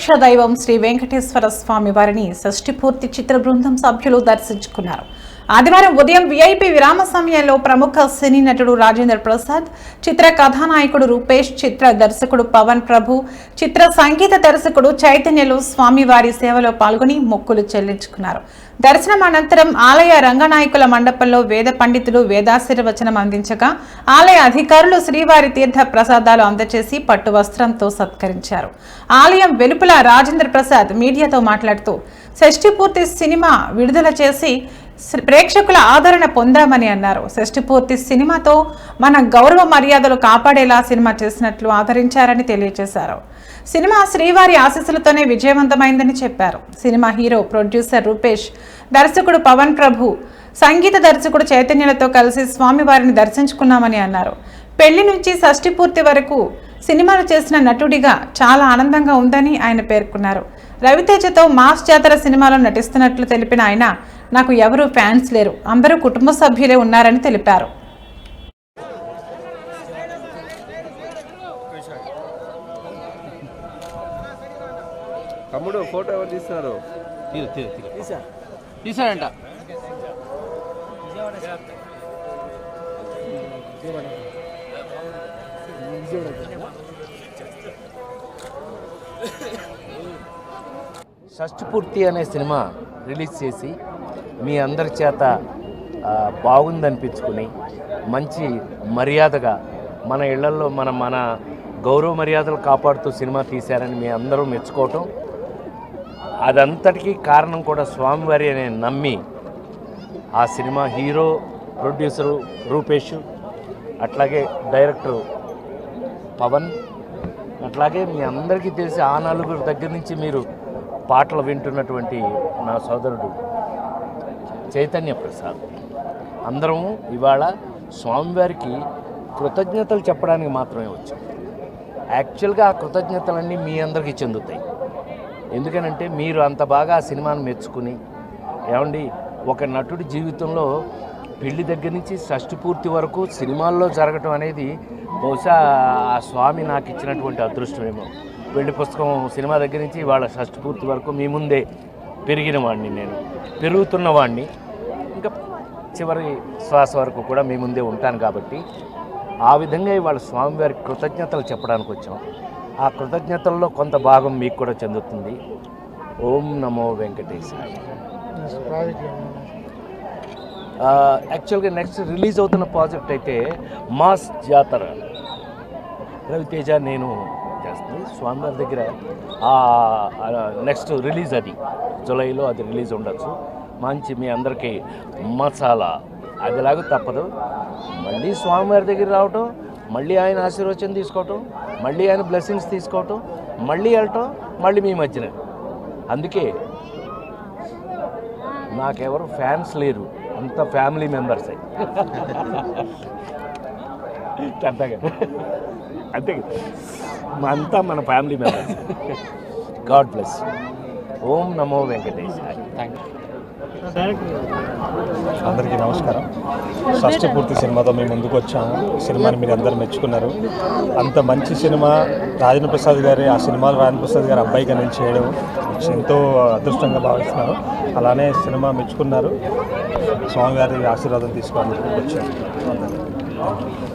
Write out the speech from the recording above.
ప్రత్యక్ష దైవం శ్రీ వెంకటేశ్వర స్వామి వారిని షష్ఠి పూర్తి చిత్ర బృందం సభ్యులు దర్శించుకున్నారు. ఆదివారం ఉదయం విఐపి విరామ సమయంలో ప్రముఖ సినీ నటుడు రాజేంద్ర ప్రసాద్, చిత్ర కథానాయకుడు రూపేష్, చిత్ర దర్శకుడు పవన్ ప్రభు, చిత్ర సంగీత దర్శకుడు చైతన్యలు స్వామివారి సేవలో పాల్గొని మొక్కులు చెల్లించుకున్నారు. దర్శనం అనంతరం ఆలయ రంగనాయకుల మండపంలో వేద పండితులు వేదాశీర్వచనం అందించగా ఆలయ అధికారులు శ్రీవారి తీర్థ ప్రసాదాలు అందజేసి పట్టు వస్త్రంతో సత్కరించారు. ఆలయం వెలుపల రాజేంద్ర ప్రసాద్ మీడియాతో మాట్లాడుతూ షష్ఠి పూర్తి సినిమా విడుదల చేసి ప్రేక్షకుల ఆదరణ పొందామని అన్నారు. షష్ఠి పూర్తి సినిమాతో మన గౌరవ మర్యాదలు కాపాడేలా సినిమా చేసినట్లు ఆదరించారని తెలియజేశారు. సినిమా శ్రీవారి ఆశీస్సులతోనే విజయవంతమైందని చెప్పారు. సినిమా హీరో, ప్రొడ్యూసర్ రూపేష్, దర్శకుడు పవన్ ప్రభు, సంగీత దర్శకుడు చైతన్యలతో కలిసి స్వామివారిని దర్శించుకున్నామని అన్నారు. పెళ్లి నుంచి షష్ఠి పూర్తి వరకు సినిమాలు చేసిన నటుడిగా చాలా ఆనందంగా ఉందని ఆయన పేర్కొన్నారు. రవితేజతో మాస్ జాతర సినిమాలో నటిస్తున్నట్లు తెలిపిన ఆయన, నాకు ఎవరు ఫ్యాన్స్ లేరు, అందరూ కుటుంబ సభ్యులే ఉన్నారని తెలిపారు. తమ్ముడు ఫోటో ఎవరు తీస్తున్నారు? తీసాడంట. షష్ఠి పూర్తి అనే సినిమా రిలీజ్ చేసి మీ అందరి చేత బాగుందనిపించుకుని మంచి మర్యాదగా మన ఇళ్లలో మన గౌరవ మర్యాదలు కాపాడుతూ సినిమా తీశారని మీ అందరూ మెచ్చుకోవటం, అదంతటికీ కారణం కూడా స్వామివారి అనే నమ్మి ఆ సినిమా హీరో, ప్రొడ్యూసరు రూపేష్, అట్లాగే డైరెక్టరు పవన్, అట్లాగే మీ అందరికీ తెలిసి ఆ నలుగురు దగ్గర నుంచి మీరు పాటలు వింటున్నటువంటి నా సోదరుడు చైతన్య ప్రసాద్, అందరం ఇవాళ స్వామివారికి కృతజ్ఞతలు చెప్పడానికి మాత్రమే వచ్చాం. యాక్చువల్గా ఆ కృతజ్ఞతలన్నీ మీ అందరికీ చెందుతాయి. ఎందుకనంటే మీరు అంత బాగా ఆ సినిమాను మెచ్చుకుని, ఏమండి ఒక నటుడి జీవితంలో పెళ్లి దగ్గర నుంచి షష్ఠి పూర్తి వరకు సినిమాల్లో జరగటం అనేది బహుశా ఆ స్వామి నాకు ఇచ్చినటువంటి అదృష్టమేమో. పెళ్లి పుస్తకం సినిమా దగ్గర నుంచి ఇవాళ షష్ఠి పూర్తి వరకు మీ ముందే పెరిగిన వాడిని, నేను పెరుగుతున్న వాడిని, ఇంకా చివరి శ్వాస వరకు కూడా మీ ముందే ఉంటాను. కాబట్టి ఆ విధంగా ఇవాళ స్వామివారికి కృతజ్ఞతలు చెప్పడానికి వచ్చాం. ఆ కృతజ్ఞతల్లో కొంత భాగం మీకు కూడా చెందుతుంది. ఓం నమో వెంకటేశాయ. యాక్చువల్గా నెక్స్ట్ రిలీజ్ అవుతున్న ప్రాజెక్ట్ అయితే మాస్ జాతర, రవితేజ నేను చేస్తుంది స్వామివారి దగ్గర. నెక్స్ట్ రిలీజ్ అది జూలైలో అది రిలీజ్ ఉండొచ్చు. మంచి మీ అందరికీ మసాలా అదిలాగా తప్పదు. మళ్ళీ స్వామివారి దగ్గర రావటం, మళ్ళీ ఆయన ఆశీర్వచనం తీసుకోవటం, మళ్ళీ ఆయన బ్లెస్సింగ్స్ తీసుకోవటం, మళ్ళీ వెళ్ళటం, మళ్ళీ మీ మధ్యన. అందుకే నాకెవరు ఫ్యాన్స్ లేరు, అంత ఫ్యామిలీ మెంబర్స్ అంతగా అంతే అంతా మన ఫ్యామిలీ మెంబర్స్. God bless. ఓం నమో వెంకటేశాయ. Thank you. అందరికీ నమస్కారం. షష్ఠి పూర్తి సినిమాతో మేము ముందుకు వచ్చాము. సినిమాని మీరు అందరూ మెచ్చుకున్నారు. అంత మంచి సినిమా రాజేంద్ర ప్రసాద్ గారి, ఆ సినిమాలో రాజేంద్ర ప్రసాద్ గారి అబ్బాయిగా నేను చేయడం ఎంతో అదృష్టంగా భావిస్తున్నాను. అలానే సినిమా మెచ్చుకున్నారు. స్వామివారి ఆశీర్వాదం తీసుకోవడానికి వచ్చాను.